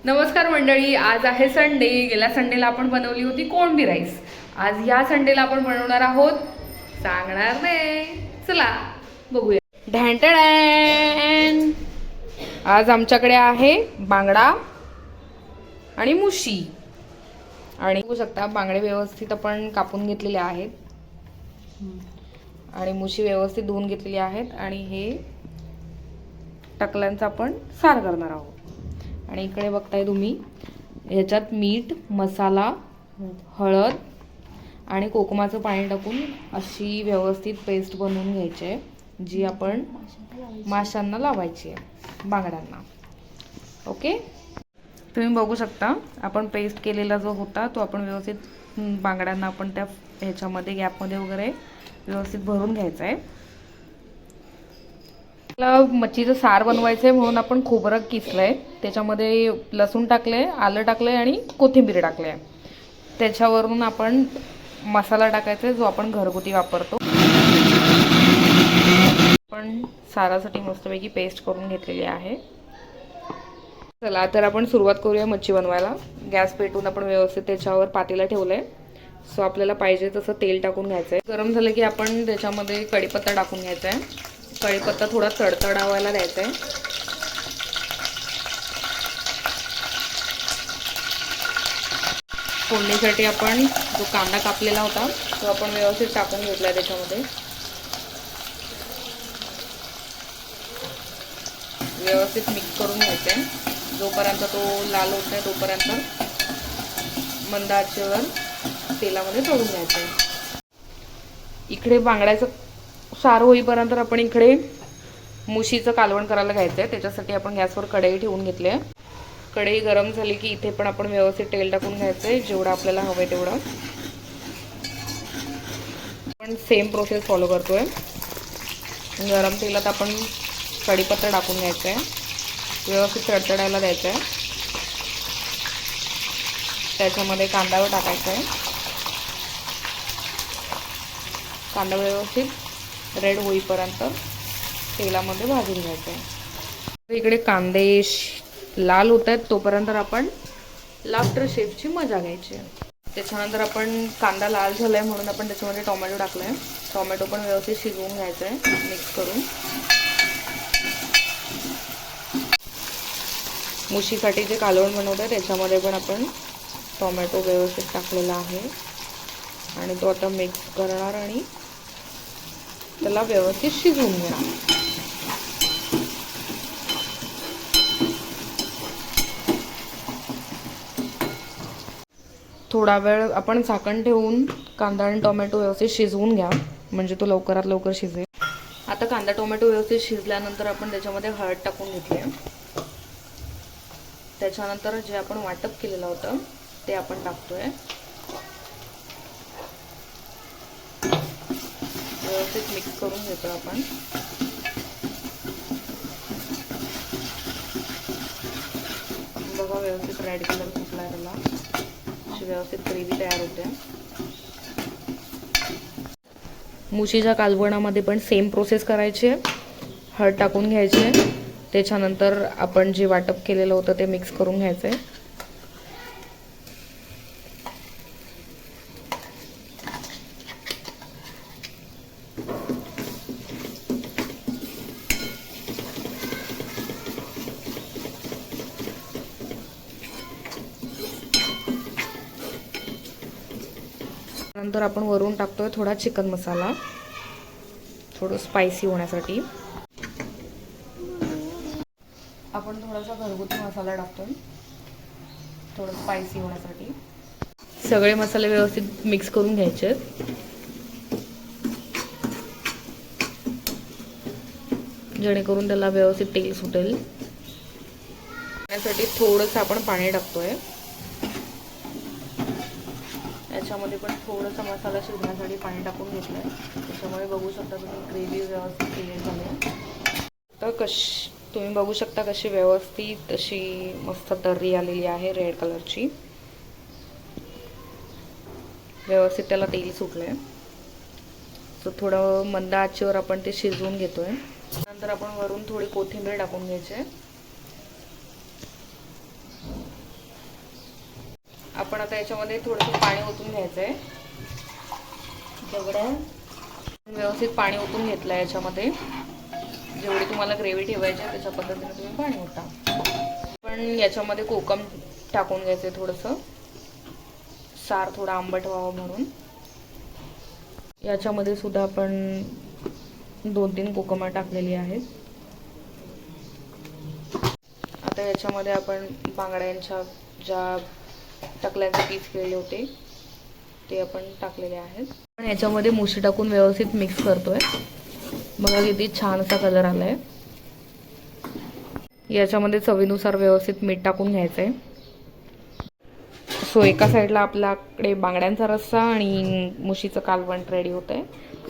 नमस्कार मंडळी, आज आहे संडे. गेल्या संडेला आपण बनवली होती कोळंबी राईस. आज या संडेला आपण बनवणार आहोत, सांगणार नाही, चला बघूया. ढॅंटॅन. आज आमच्याकडे आहे बांगडा आणि मुशी. आणि बघू शकता बांगडे व्यवस्थित आपण कापून घेतलेले आहेत आणि मुशी व्यवस्थित धुवून घेतलेली आहेत. आणि हे टकल्यांचा आपण सार करणार आहोत. आणि इकडे बघताय तुम्ही, ह्याच्यात मीठ, मसाला, हळद आणि कोकमाचं पाणी टाकून अशी व्यवस्थित पेस्ट बनवून घ्यायची आहे, जी आपण माशांना लावायची आहे, बांगड्यांना. ओके, तुम्ही बघू शकता आपण पेस्ट केलेला जो होता तो आपण व्यवस्थित बांगड्यांना आपण त्या ह्याच्यामध्ये गॅपमध्ये वगैरे व्यवस्थित भरून घ्यायचं आहे. मच्छीचं सार बनवायचं आहे म्हणून आपण खोबरं किसलंय, त्याच्यामध्ये लसूण टाकले, आलं टाकलंय आणि कोथिंबीर टाकले. त्याच्यावरून आपण मसाला टाकायचा जो आपण घरगुती वापरतो. आपण सारासाठी मस्तपैकी पेस्ट करून घेतलेली आहे. चला तर आपण सुरुवात करूया मच्छी बनवायला. गॅस पेटवून आपण व्यवस्थित त्याच्यावर पातेलं ठेवलंय. सो आपल्याला पाहिजे तसं तेल टाकून घ्यायचंय. गरम झालं की आपण त्याच्यामध्ये कढीपत्ता टाकून घ्यायचा आहे. कढीपत्ता थोडा तडतडावायला द्यायचा आहे. फोडणीसाठी आपण जो कांदा कापलेला होता तो आपण व्यवस्थित टाकून घेतला त्याच्यामध्ये. व्यवस्थित मिक्स करून घ्यायचा आहे. जोपर्यंत तो लाल होत नाही तोपर्यंत मंद आचेवर तेलामध्ये तळून घ्यायचं आहे. इकडे बांगड्याचं सार होईपर्यंत आपण इकडे मुशीचं कालवण करायला घ्यायचं आहे. त्याच्यासाठी आपण गॅसवर कढई ठेवून घेतली आहे. कढई गरम झाली की इथे पण आपण व्यवस्थित तेल टाकून घ्यायचं आहे, जेवढं आपल्याला हवं तेवढं. आपण सेम प्रोसेस फॉलो करतोय. गरम तेलात आपण कढीपत्ता टाकून घ्यायचं आहे, व्यवस्थित तडतडायला द्यायचं आहे. त्याच्यामध्ये कांदा टाकायचा आहे. कांदा व्यवस्थित रेड होईपर्यंत तेलामध्ये भाजून घ्यायचं आहे. इकडे कांदे लाल होत आहेत तोपर्यंत आपण लाफ्टर शेफची मजा घ्यायची आहे. त्याच्यानंतर आपण कांदा लाल झालाय म्हणून आपण त्याच्यामध्ये टोमॅटो टाकलाय. टोमॅटो पण व्यवस्थित शिजवून घ्यायचं आहे मिक्स करून. मुशीसाठी जे कालवण बनवत आहे त्याच्यामध्ये पण आपण टोमॅटो व्यवस्थित टाकलेला आहे आणि तो आता मिक्स करणार आणि त्याला व्यवस्थित शिजवून घेणार. थोडा वेळ आपण झाकण ठेवून कांदा आणि टोमॅटो व्यवस्थित शिजवून घ्या, म्हणजे तो लवकरात लवकर शिजेल. आता कांदा टोमॅटो व्यवस्थित शिजल्यानंतर आपण त्याच्यामध्ये हळद टाकून घेतली आहे. त्याच्यानंतर जे आपण वाटप केलेलं होतं ते आपण टाकतोय. व्यवस्थित मिक्स करून घेतो आपण. बघा व्यवस्थित रेड कलर फुटलाय त्याला, अशी व्यवस्थित ग्रेव्ही तयार होते. मुशीच्या कालवणामध्ये पण सेम प्रोसेस करायची आहे. हळद टाकून घ्यायची आहे. त्याच्यानंतर आपण जे वाटप केलेलं होतं ते मिक्स करून घ्यायचं आहे. नंतर आपण वरून टाकतोय थोडा चिकन मसाला, थोडं स्पायसी होण्यासाठी. आपण थोडासा घरगुती मसाला टाकतोय थोडं स्पायसी होण्यासाठी. सगळे मसाले व्यवस्थित मिक्स करून घ्यायचे, जेणेकरून त्याला व्यवस्थित तेल सुटेल. त्यासाठी थोडंसं आपण पाणी टाकतोय. याच्यामध्ये पण थोडंसं मसाला शिजण्यासाठी पाणी टाकून घेतलंय. त्याच्यामुळे बघू शकता तुम्ही ग्रेव्ही व्यवस्थित क्लिअर झाली. तर तुम्ही बघू शकता कशी व्यवस्थित अशी मस्त तर्री आलेली आहे रेड कलरची. व्यवस्थित त्याला तेल सुटलंय. सो थोडं मंद आचेवर आपण ते शिजवून घेतोय. नंतर आपण वरून थोडी कोथिंबीर टाकून घ्यायची. आपण आता याच्यामध्ये थोडंसं पाणी ओतून घ्यायचं आहे. जेवढं व्यवस्थित पाणी ओतून घेतलं आहे याच्यामध्ये. जेवढी तुम्हाला ग्रेव्ही ठेवायची आहे त्याच्या पद्धतीने तुम्ही पाणी ओता. पण याच्यामध्ये कोकम टाकून घ्यायचं आहे थोडंसं, सार थोडा आंबट व्हावं म्हणून. याच्यामध्ये सुद्धा आपण 2-3 कोकमा टाकलेली आहेत. आता याच्यामध्ये आपण बांगड्यांच्या ज्या टकल्यांचे पीस केलेले होते ते आपण टाकलेले आहेत. पण याच्यामध्ये मुशी टाकून व्यवस्थित मिक्स करतोय. बघा किती छान असा कलर आलाय. याच्यामध्ये चवीनुसार व्यवस्थित मीठ टाकून घ्यायचं आहे. सो एका साईडला आपल्याकडे बांगड्यांचा रस्सा आणि मुशीचं कालवण रेडी होतं आहे.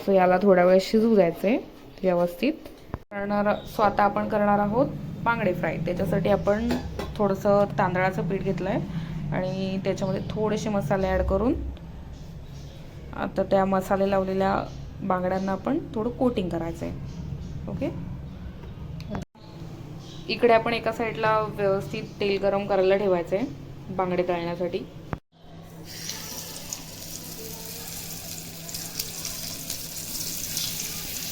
सो याला थोडा वेळ शिजू द्यायचं आहे व्यवस्थित. सो आता आपण करणार आहोत बांगडे फ्राय. त्याच्यासाठी आपण थोडंसं तांदळाचं पीठ घेतलं आहे आणि त्याच्यामध्ये थोडेसे मसाले ॲड करून आता त्या मसाले लावलेल्या बांगड्यांना आपण थोडं कोटिंग करायचं आहे. ओके. इकडे आपण एका साईडला व्यवस्थित तेल गरम करायला ठेवायचं आहे बांगडे तळण्यासाठी.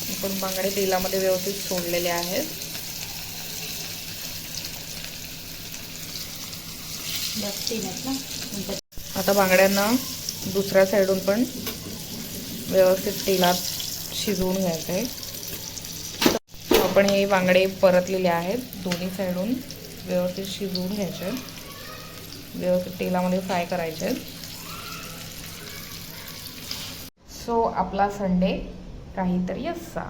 आपण बांगडे तेलामध्ये व्यवस्थित सोडलेले आहेत. आता बांगड्यांना दुसऱ्या साईडून पण व्यवस्थित तेलात शिजवून घ्यायचं आहे. आपण हे बांगडे परतलेले आहेत. दोन्ही साईडून व्यवस्थित शिजवून घ्यायचे आहेत. व्यवस्थित तेलामध्ये फ्राय करायचे आहेत. सो आपला संडे काहीतरी असा.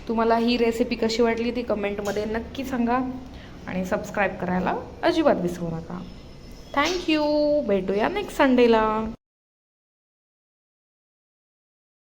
तुम्हाला ही रेसिपी कशी वाटली ती कमेंटमध्ये नक्की सांगा आणि सबस्क्राईब करायला अजिबात विसरू नका. थँक्यू. भेटूया नेक्स्ट संडेला.